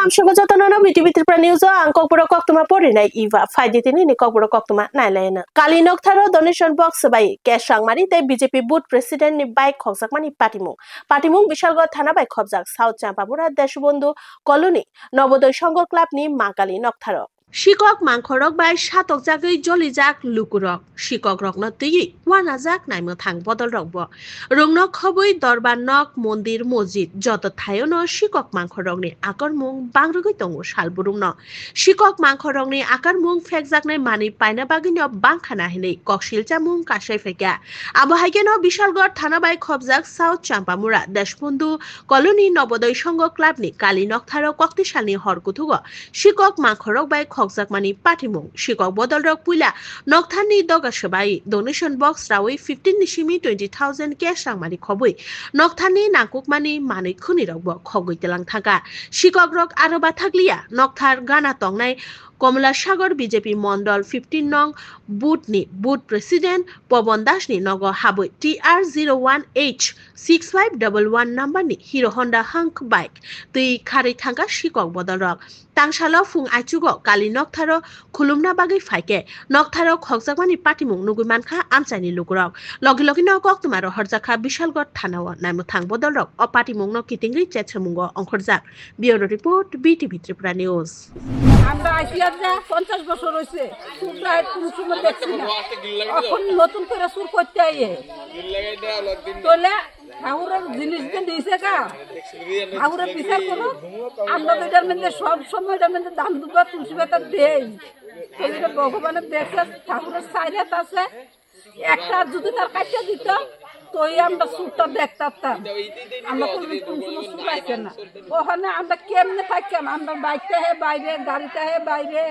Amshogotano BTV Tripura News angkok pura koktuma porinai iva faiditini ni kokpura koktuma nailaina. Kalinok tharo donation box by cash sangmari te BJP booth president ni bike khobjakmani Patimung Bishalgarh thana by khobjak South Champabura Deshbondhu colony Nobodoi Sangho club ni Makali Noktharo. Shikok mangkhorok bai satok jagoi jolijak lukurok shikok rokno tui wanajak naimo thang bodol rokbo rungno khoboi dorbar nok mondir mosjid joto thayono shikok mangkhorokni akarmung bangrogoi tongo salburungno shikok mangkhorokni akarmung fekjaknai mani paina bagino bangkhana hinei koksilchamung kasai fekya abohaigeno Bishalgarh thana bai khobjak South Champamura Deshbondhu colony Nobodoi Sangho club ni Kali Noktharo koktisalni horkuthugo shikok mangkhorok bai Jakmani Patimung Shikok Bodolrok Pula Nokthani Dogashabai donation box Rawi 15 Nishimi 20,000 cash Rangmani Khobui Nokthani Nakukmani Mani Khunirok Khogoi Telang Thaka Shikok Rok Aroba Thaglia Nokthar Gana Tongnai Komla Sagar BJP Mondol 15 nong Bootni Boot President Pobon Dashni Nogo Haboi TR01H 6511 number ni Hero Honda Hunk bike Tui Khari Thangka Shikok Bodolrok Tangsalo Fung Achugo Kali Noktharo Khulumna Bagai Faike Noktharo Khokjakmani Patimung Nugumankha Amchaini Lukurok Logi no Koktumaro Horjakha Bishalgarh Thanawa Naimthang Bodolrok O Patimung no Kitingri Chechemungo Onkhorjak Bureau Report BTV Tripura News আমরা আইসিয়ার যা 50 বছর হইছে সুরটা কোনো সময় দেখছি না এখন নতুন করে সুর করতে আইয়ে তোলে ঠাকুরের জিনিস দিয়েছে কা ঠাকুরের বিচার করো আমরা তো এটার মধ্যে সব সময় এটার মধ্যে দান দুবা তুলসী পাতা দেই এটা ভগবানের দেখছে ঠাকুরের সাইরাত আছে একটা যদি তার কাটিয়ে দিত তোই আমরা সুরটা দেখতাম আমরা কোনো সময় সুর পাইছে না ওখানে আমরা কেমনে থাকতাম আমরা বাইকটা হে বাইরে গাড়িটা হে বাইরে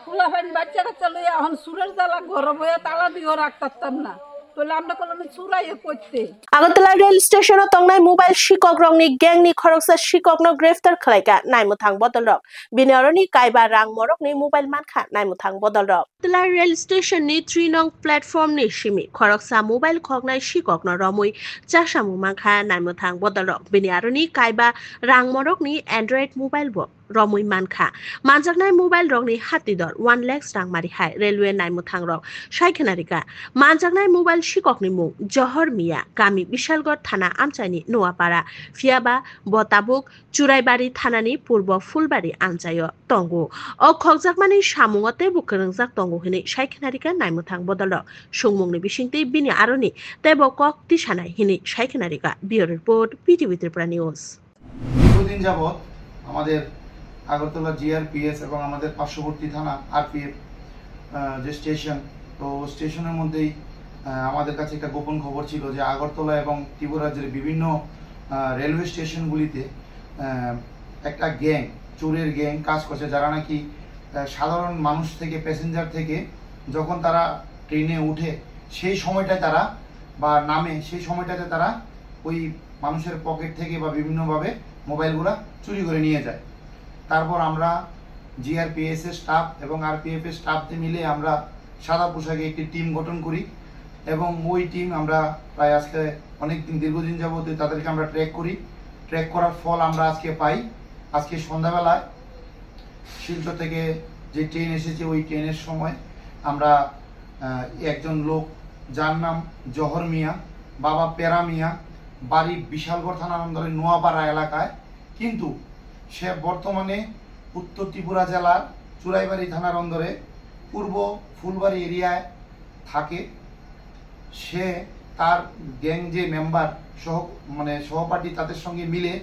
ফুলাফান বাচ্চা কাচ্চা লইয়া এখন সুরের জ্বালা গরম হয়ে তালা দিয়েও রাখতাম না Agartala rail station o tongnai mobile shikok rokni gang ni khoroksa shikok no graftar khlaika naimuthang bodolrok biniaroni kaiba rang morokni mobile mankha naimuthang bodolrok Agartala rail station ni 3 nong platform ni shimi khoroksa mobile khognai shikok no romui chasamu mankha naimuthang bodolrok biniaroni kaiba rang morokni android mobile bo Romui Mankha Manjaknai mobile rokni hatidor 1 lakh rang mari hai railway naimuthang rok Saikhanarika Manjaknai mobile shikokni mung Johor Mia Gami Bishalgarh Thana Amchaini Noapara Fiaba Botabuk Churaibari Thanani Purbo Fulbari Amchayo Tongo O Khokjakmani Samungote Bukrungjak Tongo hini Saikhanarika naimuthang bodolrok Sungmungni Bishingti Bini Aroni Tebo Kok Tisanai hini Saikhanarika Bureau Report BTV Tripura News দীর্ঘদিন যাবত আমাদের Agartala GRPS এবং আমাদের পার্শ্ববর্তী থানা RPF যে station তো স্টেশনের মধ্যেই আমাদের কাছে একটা গোপন খবর ছিল যে আগরতলা এবং ত্রিপুরা রাজ্যের বিভিন্ন রেলওয়ে স্টেশনগুলিতে একটা গ্যাং চোরের গ্যাং কাজ করছে যারা নাকি সাধারণ মানুষ থেকে প্যাসেঞ্জার থেকে যখন তারা ট্রেনে উঠে সেই সময়টায় তারা বা নামে সেই সময়টাতে তারা ওই মানুষের পকেট থেকে বা বিভিন্নভাবে মোবাইলগুলো চুরি করে নিয়ে যায় তারপর আমরা জিআরপিএস এর স্টাফ এবং আরপিএফ এর স্টাফদের মিলে আমরা সাদা পোশাকে একটি টিম গঠন করি এবং ওই টিম আমরা প্রায় আজকে অনেক দিন দীর্ঘদিন যাবত তাদেরকে আমরা ট্র্যাক করার ফল আমরা আজকে পাই আজকে সন্ধ্যাবেলায় শিলচর থেকে যে ট্রেন এসেছে ওই ট্রেনের সময় আমরা একজন লোক যার নাম জহর মিয়া বাবা পেরা মিয়া বাড়ি বিশালগড় থানার অন্দরে নোয়াপাড়া এলাকায় কিন্তু সে বর্তমানে উত্তর ত্রিপুরা জেলার চুরাইবাড়ি থানার অন্দরে পূর্ব ফুলবাড়ি এরিয়ায় থাকে সে তার গ্যাং যে মেম্বার সহপাঠী তাদের সঙ্গে মিলে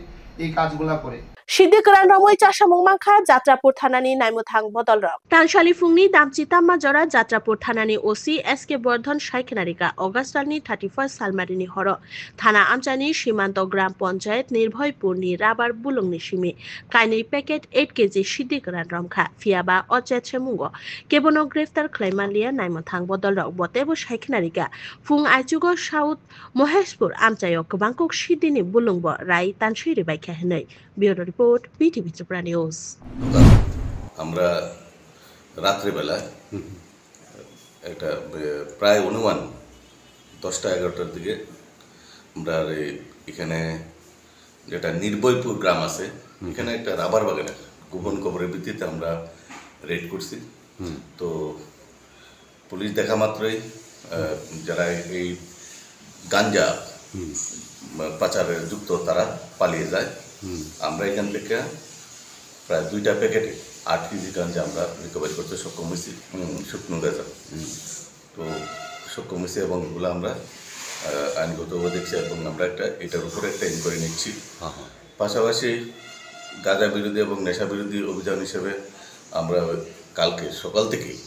এই কাজগুলা করে Sidikaran Romoi Chasamung Mankha Jatrapur Thanani Naimuthang Bodolrok Tanshali Fungni Damchi Tamajora Jatrapur Thanani OC SK Bordhon Saikhanarika Augustani 31 Salmarini Horo Thana Amchani Shimanto Gram Panchayat Nirbhoypur ni Rabar Bulungni Shimi Kaini packet 8 kg Sidikaran Romkha Fiaba Ochechemungo Kebono graftar Klaimanlia Naimuthang Bodolrok Botebo Saikhanarika Fung Aichugo South Moheshpur Amchayo Bangkok Sidini Bulungbo Rai Tanshiri Baikha Henai Bureau Report BTV Tripura News আমরা রাত্রিবেলা একটা প্রায় অনুমান 10টা 11টার দিকে আমরা এখানে যেটা নির্ভয়পুর গ্রাম আছে এখানে একটা রাবার বাগানে গোপন খবরের ভিত্তিতে আমরা রেড করছি। তো পুলিশ দেখা মাত্রই যারা এই গাঞ্জা পাচারে যুক্ত তারা পালিয়ে যায়। আমরা এখান থেকে প্রায় 2টা প্যাকেটে 8 কেজি গাঞ্জা আমরা রিকভারি করতে সক্ষম হয়েছি, শুকনো গাঁজা। তো সক্ষম হয়েছি এবং এগুলো আমরা আইনগতভাবে দেখছি এবং আমরা এটার উপরে একটা ইনকোয়ারি নিচ্ছি। পাশাপাশি গাঁজা বিরোধী এবং নেশা বিরোধী অভিযান হিসেবে আমরা কালকে সকাল থেকেই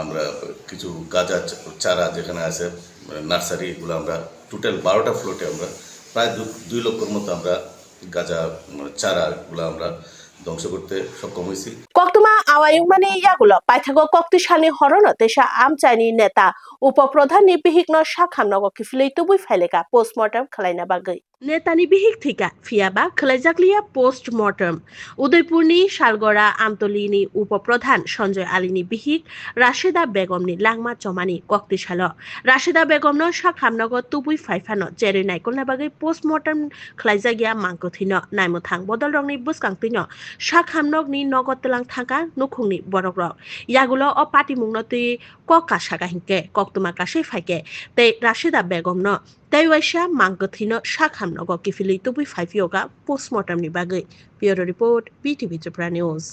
আমরা কিছু গাঁজা চারা যেখানে আছে নার্সারি, এগুলো আমরা টোটাল 12টা ফ্লোটে আমরা প্রায় 2 লক্ষর মতো আমরা গাঁজা চারা এগুলো আমরা ধ্বংস করতে সক্ষম হয়েছি। কক্তমা আওয়ায়ুমানি ইয়াগুলো পাইথাগো কক্তিশালী হরণ দেশা আমচাইনি নেতা উপপ্রধান বিহিগ্ন শাখামনগ কিফিलै তুবুই ফাইলেকা পোস্টমর্টম খালাইना बागै नेतानि बिहिक थिका फियाबा खलाइजाकलिया पोस्टमर्टम उदयपुरनि शालगरा आमतलिनि उपप्रधान सञ्जय आलिनि बिहिक राशिदा बेगमनि लांमा चमानि कक्तिशाल राशिदा बेगमनो शाखामनग तुबुई फाइफानो जेरै नायकलना बागै पोस्टमर्टम खलाइजागिया मांकथिन नायमुथां बदलरंनि बुसकांतिनो शाखामनगनि नगतलां थांका नुखुंनि बरग्रक यागुलो अ पाटिमुंनति कका सागाहिंके कक्तुमा कासे फाइके ते राशिदा बेगमनो तैवाइशा मांकथिनो शाखामनग किफिलै तुबुई फाइफियोगा पोस्टमर्टमनि बागै ब्यूरो रिपोर्ट बीटीवी त्रिपुरा निউজ।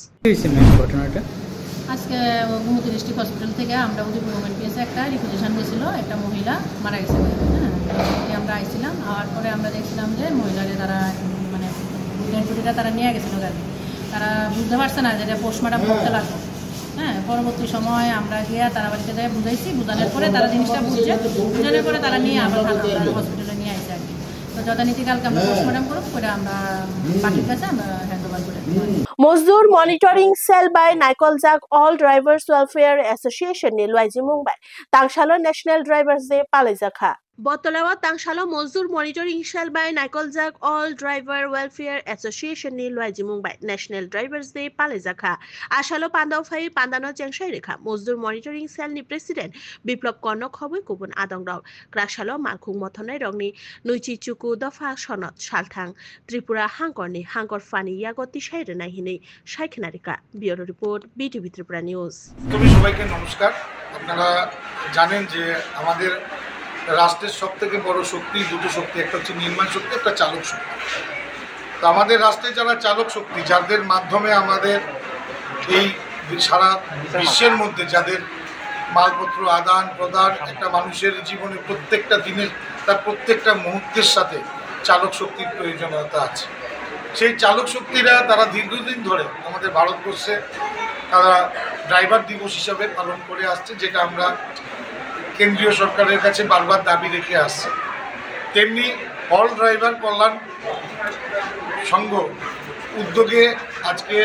ঘটনাটা আজকে গোমতী ডিস্ট্রিক্ট হসপিটাল থেকে আমরা উদয়পুর ওমেন পিএসে একটা রিকুইজিশন হয়েছিল, একটা মহিলা মারা গেছে। হ্যাঁ, আমরা আইছিলাম, আওয়ার পরে আমরা দেখছিলাম যে মহিলারে তারা মানে ডেড বডিটা তারা নিয়ে গেছিল গাড়ি। তারা বুঝতে পারছে না যে পোস্টমর্টম করতে লাগবে। হ্যাঁ, পরবর্তী সময় আমরা গিয়ে তারা বাড়িতে যাই বুঝাইছি, বুঝানোর পরে তারা জিনিসটা বুঝানোর পরে তারা নিয়ে আবার হসপিটালে নিয়ে আসছে আর কি। তো যথানীতি কালকে আমরা পোস্টমর্টম করব, করে আমরা পার্টির কাছে আমরা হ্যান্ড ওভার করে দিই। মজদুর মনিটরিং সেল বাই নাইকলজাক অল ড্রাইভার্স ওয়েলফেয়ার এসোসিয়েশন नि लुआइजि मुंबाय तांगशालो नेशनल ड्राइवर्स डे पालाइजाखा बतलावा तांगशालो मजदुर मनिटरिं सेल बाय नाइकलजाक अल ड्राइवर वेलफेयर एसोसिएशन नि लुआइजि मुंबाय नेशनल ड्राइवर्स डे पालाइजाखा आशालो पान्दाव फाइ पान्दानो जेंसाइ रेखा मजदुर मनिटरिं सेल नि प्रेसिडेंट बिप्लब कनक खबै गुबुन आदंराव क्राकशालो मानखुं मथनाय रंनि नैथि चुकु दफा सनद सालथां त्रिपुरा हांगरनि हांगर फानि यागति साइरेनाय हिनै साइखनारिका bureau report BTV Tripura news. তুমি সবাইকে নমস্কার। আপনারা জানেন যে আমাদের রাষ্ট্রের সবথেকে বড় শক্তি দুটো শক্তি, একটা হচ্ছে নির্মাণ শক্তি, একটা চালক শক্তি। তো আমাদের রাষ্ট্রে যারা চালক শক্তি, যাদের মাধ্যমে আমাদের এই সারা বিশ্বের মধ্যে যাদের মালপত্র আদান প্রদান একটা মানুষের জীবনে প্রত্যেকটা দিনের তার প্রত্যেকটা মুহূর্তের সাথে চালক শক্তির প্রয়োজনীয়তা আছে। সেই চালক শক্তিরা তারা দীর্ঘদিন ধরে আমাদের ভারতবর্ষে তারা ড্রাইভার দিবস হিসাবে পালন করে আসছে, যেটা আমরা কেন্দ্রীয় সরকারের কাছে বারবার দাবি রেখে আসছে। তেমনি অল ড্রাইভার কল্যাণ সংঘ উদ্যোগে আজকে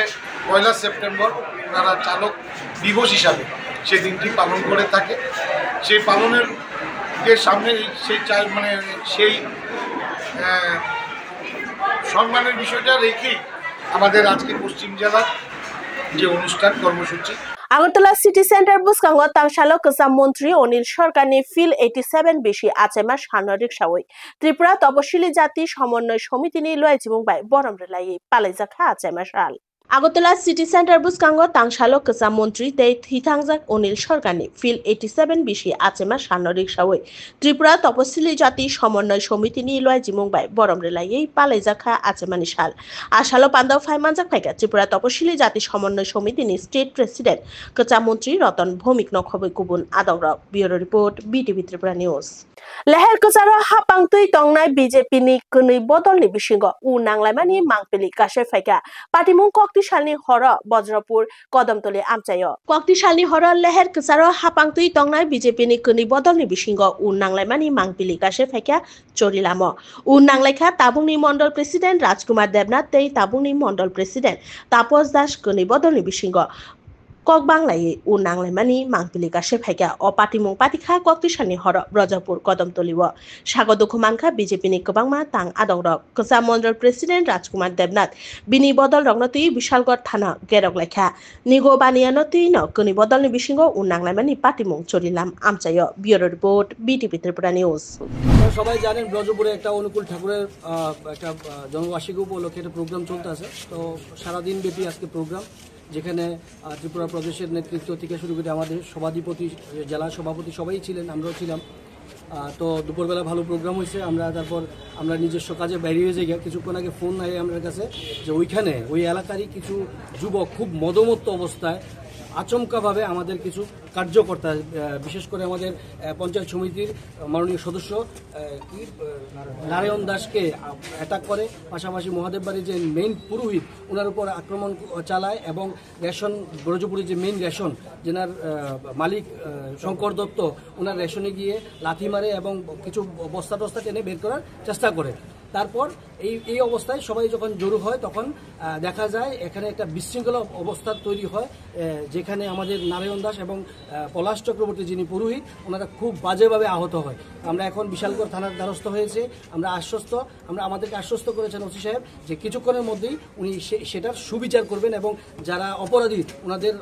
1 সেপ্টেম্বর ওনারা চালক দিবস হিসাবে সেই দিনটি পালন করে থাকে। সেই পালনের সামনে সেই সেই সম্মানের বিষয়টা রেখেই আমাদের আজকে পশ্চিম জেলার যে অনুষ্ঠান কর্মসূচি আগরতলা সিটি সেন্টার বুসকাঙ্গ তাংশালো কসাম মন্ত্রী অনিল সরকারনি ফিল 87 বেশি আচেমা সানরিক সাওই ত্রিপুরা তপশিলি জাতি সমন্বয় সমিতিনি লয়জি মুংবাই বরমরেলাই পালাইজাখা আচেমা সাল আগরতলা সিটি সেন্টার বুসকাঙ্গ তাংশালো কসাম মন্ত্রী দে থিথাংজাক অনিল সরকারনি ফিল 87 বেশি আচেমা সানরিক সাওই ত্রিপুরা তপশিলি জাতি সমন্বয় সমিতিনি লয়জি মুংবাই বরমরেলাই পালাইজাখা আচেমানি সাল আশালো পান্দাও ফাইমানজাক ফাইকা ত্রিপুরা তপশিলি জাতি সমন্বয় সমিতিনি স্টেট প্রেসিডেন্ট কচা মন্ত্রী রতন ভৌমিক নখবৈ গুবুন আদংরাও bureau report BTV Tripura news. लेहेर कचारो हापांगतुई तंगनाय बीजेपी नि कनै बदलनि बिसिंग उ नांलायमानि मांगपेलि कासे फाइका पाटिमुं कक्तिशालनि हर बज्रपुर कदमतली आमचायो कक्तिशालनि हर लेहेर कचारो हापांगतुई तंगनाय बीजेपी नि कनै बदलनि बिसिंग उ नांलायमानि मांगपेलि कासे फाइका चोरिलाम उ नांलायखा ताबुंनि मंडल प्रेसिडेंट राजकुमार देवनाथ तै ताबुंनि मंडल प्रेसिडेंट तापस दास कनै बदलनि बिसिंग কক বাংলায় উ নাংলাইমানি মাংপিলি কাছে ফাইকা অ পাটিমুং পাটিখা কক্তিসানি হর ব্রজপুর কদমতলিও স্বাগত মানখা বিজেপিনি কবাংমা তাং আদং রক কসা মন্ডল প্রেসিডেন্ট রাজকুমার দেবনাথ বিনি বদল রংনতি বিশালগড় থানা গেরক লেখা নিগো বানিয়ানতি ন কনি বদলনি বিসিঙ্গ উ নাংলাইমানি পাটিমুং চরিলাম আমচায় bureau report BTV Tripura news. সবাই জানেন ব্রজপুরে একটা অনুকূল ঠাকুরের একটা জন্মবার্ষিকী উপলক্ষে একটা প্রোগ্রাম চলতে আছে। তো সারাদিন ব্যাপী আজকে প্রোগ্রাম, যেখানে ত্রিপুরা প্রদেশের নেতৃত্ব থেকে শুরু করে আমাদের সভাধিপতি, জেলা সভাপতি সবাই ছিলেন, আমরাও ছিলাম। তো দুপুরবেলা ভালো প্রোগ্রাম হয়েছে। আমরা নিজস্ব কাজে বাইরে হয়ে যাই। কিছুক্ষণ আগে ফোন আয় আমাদের কাছে যে ওইখানে ওই এলাকারই কিছু যুবক খুব মদমত্ত অবস্থায় আচমকাভাবে আমাদের কিছু কার্যকর্তা, বিশেষ করে আমাদের পঞ্চায়েত সমিতির মাননীয় সদস্য নারায়ণ দাসকে অ্যাটাক করে, পাশাপাশি মহাদেব বাড়ির যে মেইন পুরোহিত ওনার উপর আক্রমণ চালায় এবং রেশন ব্রজপুরের যে মেইন রেশন যেনার মালিক শঙ্কর দত্ত ওনার রেশনে গিয়ে লাথি মারে এবং কিছু বস্তা টস্তা টেনে বের করার চেষ্টা করে। তারপর এই অবস্থায় সবাই যখন জড়ো হয় তখন দেখা যায় এখানে একটা বিশৃঙ্খলা অবস্থা তৈরি হয়, যেখানে আমাদের নারায়ণ দাস এবং পলাশ চক্রবর্তী যিনি পুরোহিত ওনারা খুব বাজেভাবে আহত হয়। আমরা এখন বিশালগড় থানার দ্বারস্থ হয়েছে। আমাদেরকে আশ্বস্ত করেছেন ওসি সাহেব যে কিছুক্ষণের মধ্যেই উনি সেটার সুবিচার করবেন এবং যারা অপরাধী ওনাদের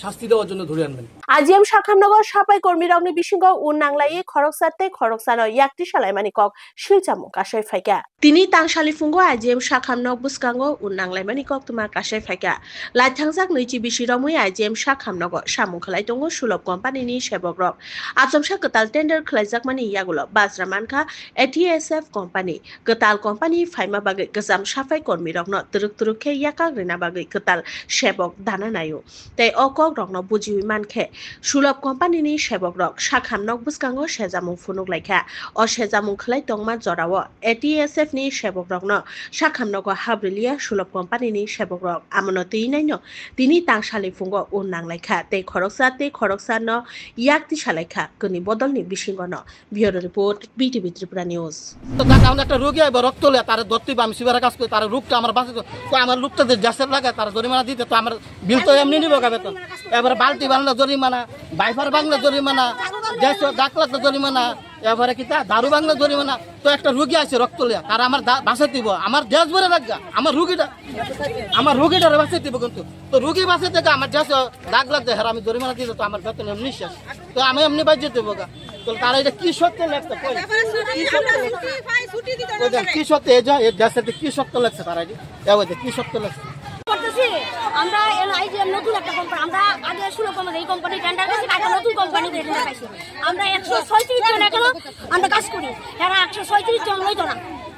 শাস্তি দেওয়ার জন্য ধরে আনবেন। আজিএম শাখামনগর সাপাই কর্মী রংনি বিসিঙ্গ উ নাংলাইয়ে খরকসাতে খরকসানো ইয়াকটি সালাইমানি কক শিলচামু কাশাই ফাইকা তিনি তাংশালি ফুঙ্গো আইজিএম শাখামনগ বুসকাঙ্গো উ নাংলাইমানি কক তুমা কাশাই ফাইকা লাইথাংজাক নৈচি বিসিরমুই আইজিএম শাখামনগ সামু খলাই দङ সুলভ কোম্পানিनि সেবক রক আচমসা গতাল টেন্ডার খলাইজাকমানি ইয়াগুলো বাজরা মানখা এটিএসএফ কোম্পানি গতাল কোম্পানি ফাইমা বাগै গজাম সাফাই কর্মী রকনো তুরুক তুরুকখে ইয়াকাক রেনা বাগै গতাল সেবক দানা নায়ু তাই অকক রকনো বুজিউই মানখে সুলভ কোম্পানিनि সেবক রক শাখামনগ বুসকাঙ্গো সেজামু ফুনুক লাইখা অ সেজামু খলাই দংমা জরাও এটিএসএফ নি সেবক রকনো শাখামনগ হাবরিলিয়া সুলভ কোম্পানিनि সেবক রক আমনতি নাইনো তিনি তাংশালি ফুঙ্গো উ নাংলাইখা তে খরকসা ন ইয়াকতি সালাইখা কনি বদলনি বিসিঙ্গন। Bureau report BTV Tripura news. তো আমরা একটা রোগী আইব রক্ত লে তার ধরতে আমি সিবারের কাজ করি, তার রোগটা আমার বাঁচে, তো আমার লোকটা যে জাসের লাগে তার জরিমানা দিতে, তো আমার বিল তো এমনি নিব কা বেতন। এবারে বালতি বাংলা জরিমানা, বাইফার বাংলা জরিমানা, দেশ ডাকলাতে জরিমানা, এবারে কি তা দারু বাংলা জরিমানা। তো একটা রোগী আছে রক্ত লিয়া, তার আমার বাঁচাতে দিব, আমার দেশ ভরে রাখা, আমার রোগীটারে বাঁচাতে দিব। কিন্তু তো রোগী বাঁচাতে থেকে আমার দেশ দাগ লাগতে হার আমি জরিমানা দিতে, তো আমার বেতন এমনি শেষ, তো আমি এমনি বাঁচিয়ে দেবো গা। তো তারা এটা কি সত্য লাগছে, কি সত্য এই দেশের কি সত্য লাগছে, তারা কি সত্য লাগছে। আমরা নতুন একটা কোম্পানি, আমরা আগে শুরু করবো এই কোম্পানি টেন্ডার পাইছি, একটা নতুন কোম্পানি টেন্ডার পাইছি। আমরা 136 জন এখনো আমরা কাজ করি, এরা 136 জন হইতো না,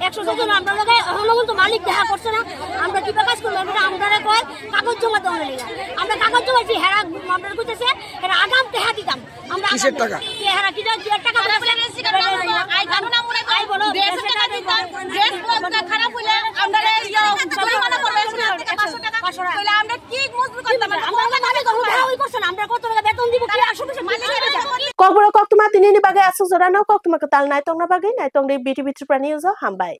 106 জন আমরা লোক এখনো কিন্তু মালিক দেখা করছে না। আমরা কিভাবে কাজ করবো, আমরা কয় কাগজ জমা দেওয়া নেই, আমরা কাগজ জমাইছি, হেরা আমরা কইতেছে এরা আগাম টেহা দিতাম, আমরা টাকা হেরা কি টাকা খারাপ হইলে আমরা ককবড় কক্তমা তিনিনি বাগে আসু জরানো কক্তমা তাল নাইতং না বাগে নাইতং রে বিটিভি ত্রিপুরা নিউজ হামবাই।